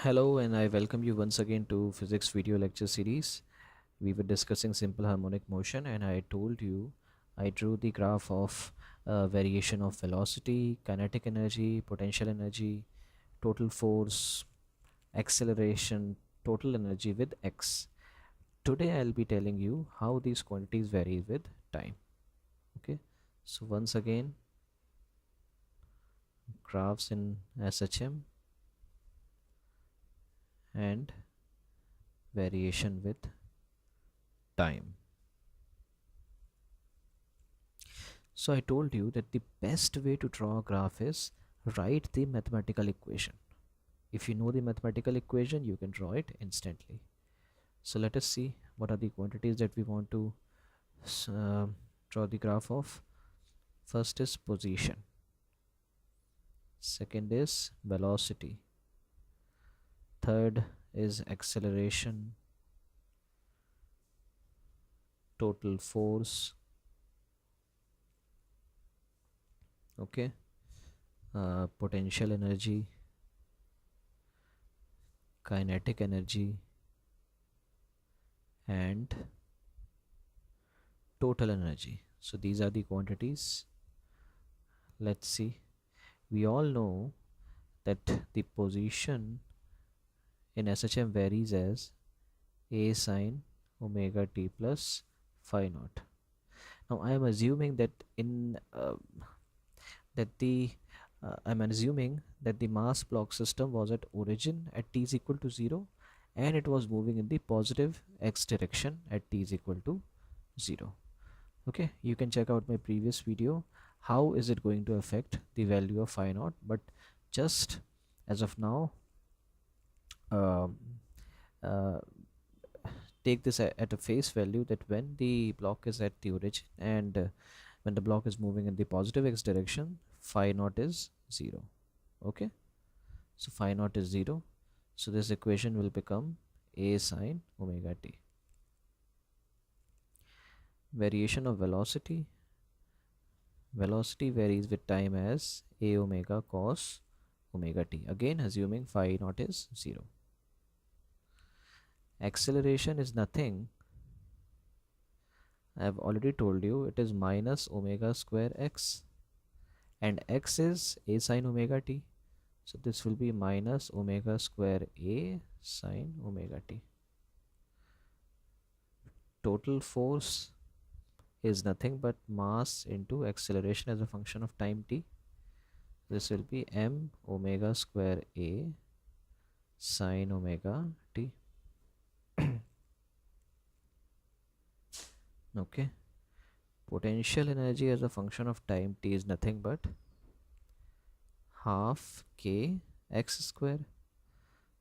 Hello and I welcome you once again to physics video lecture series. We were discussing simple harmonic motion and I told you I drew the graph of variation of velocity, kinetic energy, potential energy, total force, acceleration, total energy with x. Today I'll be telling you how these quantities vary with time. Okay, so once again, graphs in SHM and variation with time. So I told you that the best way to draw a graph is write the mathematical equation. If you know the mathematical equation, you can draw it instantly. So let us see what are the quantities that we want to uh, draw the graph of. First is position. Second is velocity. Third is acceleration, total force. Okay, potential energy, kinetic energy, and total energy. So these are the quantities. Let's see. We all know that the position in SHM varies as a sine omega t plus phi naught. Now I am assuming that the mass block system was at origin at t is equal to 0 and it was moving in the positive x direction at t is equal to 0. Okay, you can check out my previous video how is it going to affect the value of phi naught, but just as of now, um, uh, take this at a face value that when the block is at the origin and when the block is moving in the positive x direction, phi naught is 0. Okay, so phi naught is 0, so this equation will become a sine omega t. Variation of velocity. Velocity varies with time as a omega cos omega t, again assuming phi naught is 0. Acceleration is nothing, I have already told you, it is minus omega square x, and x is a sine omega t, so this will be minus omega square a sine omega t. Total force is nothing but mass into acceleration as a function of time t. This will be m omega square a sine omega t. Okay, potential energy as a function of time t is nothing but half k x square,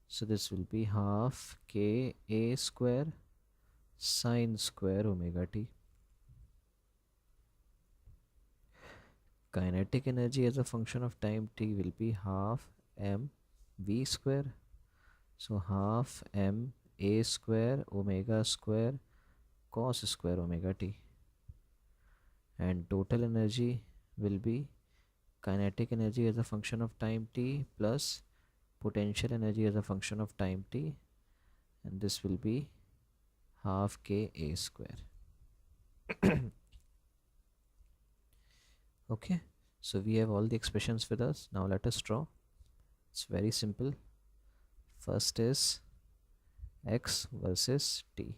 so this will be half k a square sine square omega t. Kinetic energy as a function of time t will be half m v square, so half m a square omega square cos square omega t. And total energy will be kinetic energy as a function of time t plus potential energy as a function of time t, and this will be half k a square. Okay, so we have all the expressions with us. Now let us draw. It's very simple. First is x versus t.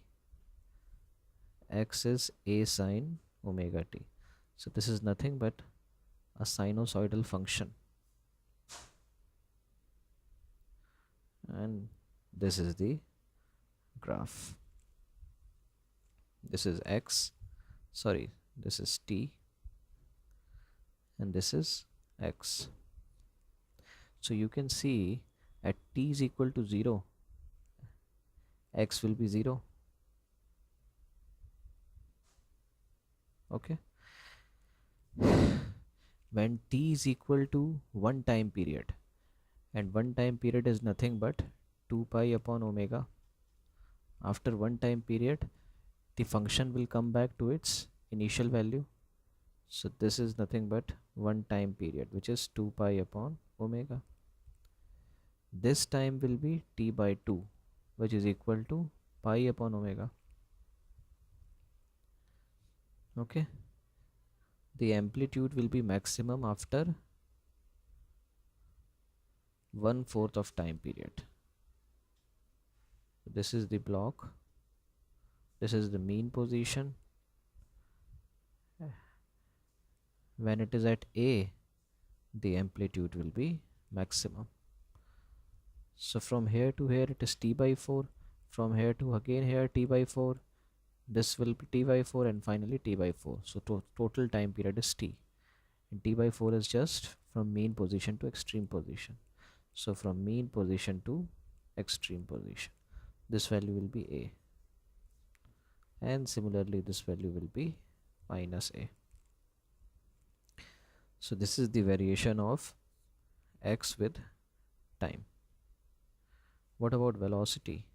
X is a sine omega t, so this is nothing but a sinusoidal function, and this is the graph. This is x, sorry, this is t, and this is x. So you can see at t is equal to 0, x will be 0. Okay, when t is equal to one time period, and one time period is nothing but 2 pi upon omega, after one time period the function will come back to its initial value, so this is nothing but one time period, which is 2 pi upon omega. This time will be t by 2, which is equal to pi upon omega. Okay, the amplitude will be maximum after 1/4 of time period. This is the block, this is the mean position. When it is at A, the amplitude will be maximum. So from here to here it is t by 4, from here to again here t by 4, this will be t by 4, and finally t by 4. So total time period is t, and t by 4 is just from mean position to extreme position. So from mean position to extreme position, this value will be A, and similarly this value will be minus A. So this is the variation of x with time. What about velocity?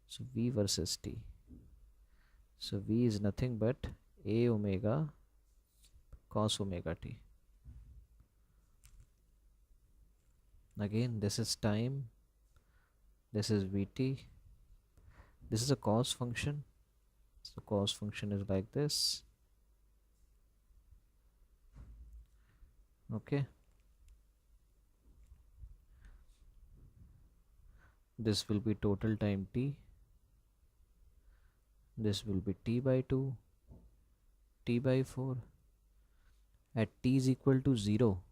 So v versus t. So v is nothing but a omega cos omega t. Again, this is time, this is vt, this is a cos function. So cos function is like this. Okay, this will be total time t, this will be t by 2, t by 4. At t is equal to 0,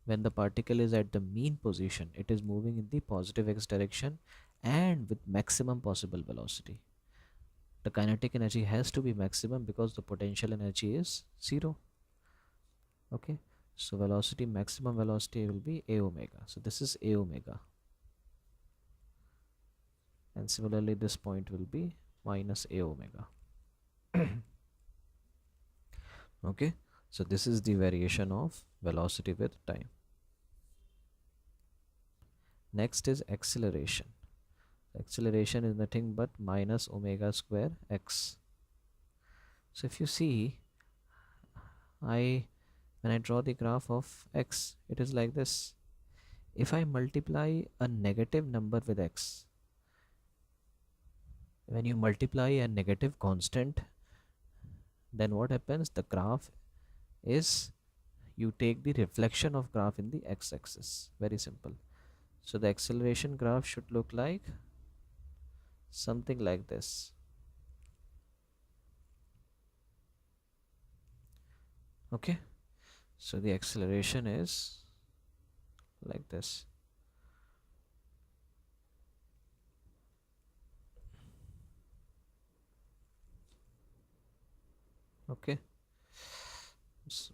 when the particle is at the mean position, it is moving in the positive x direction and with maximum possible velocity. The kinetic energy has to be maximum because the potential energy is 0. Okay, so velocity, maximum velocity will be a omega. So this is a omega, and similarly this point will be minus a omega. Okay, so this is the variation of velocity with time. Next is acceleration. Acceleration is nothing but minus omega square x. So if you see, when I draw the graph of x, it is like this. If I multiply a negative number with x, when you multiply a negative constant, then what happens? The graph is, you take the reflection of graph in the x-axis. Very simple. So the acceleration graph should look like something like this. Okay, so the acceleration is like this. Okay, so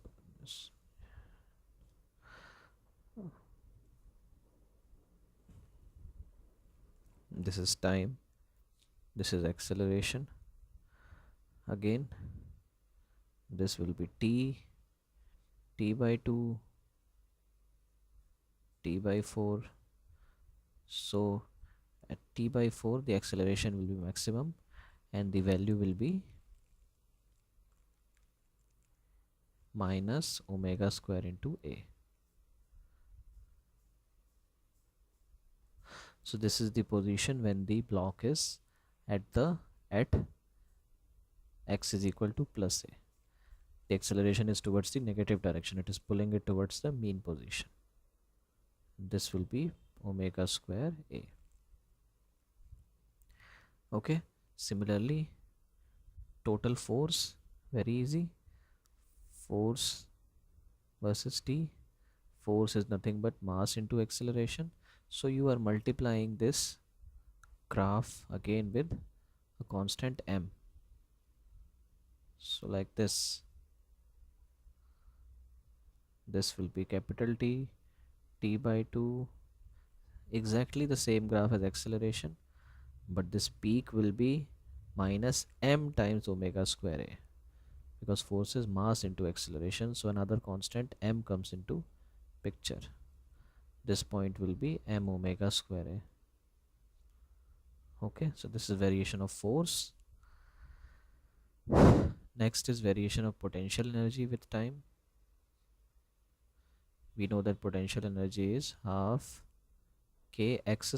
this is time, this is acceleration. Again, this will be t, t by 2, t by 4. So at t by 4 the acceleration will be maximum, and the value will be minus omega square into a. So this is the position when the block is at x is equal to plus a. The acceleration is towards the negative direction, it is pulling it towards the mean position. This will be omega square a. Okay, similarly total force, very easy. Force versus t. Force is nothing but mass into acceleration. So you are multiplying this graph again with a constant m. So like this, this will be capital T, t by 2, exactly the same graph as acceleration, but this peak will be minus m times omega square a, because force is mass into acceleration, so another constant m comes into picture. This point will be m omega square a. Okay, so this is variation of force. Next is variation of potential energy with time. We know that potential energy is half k x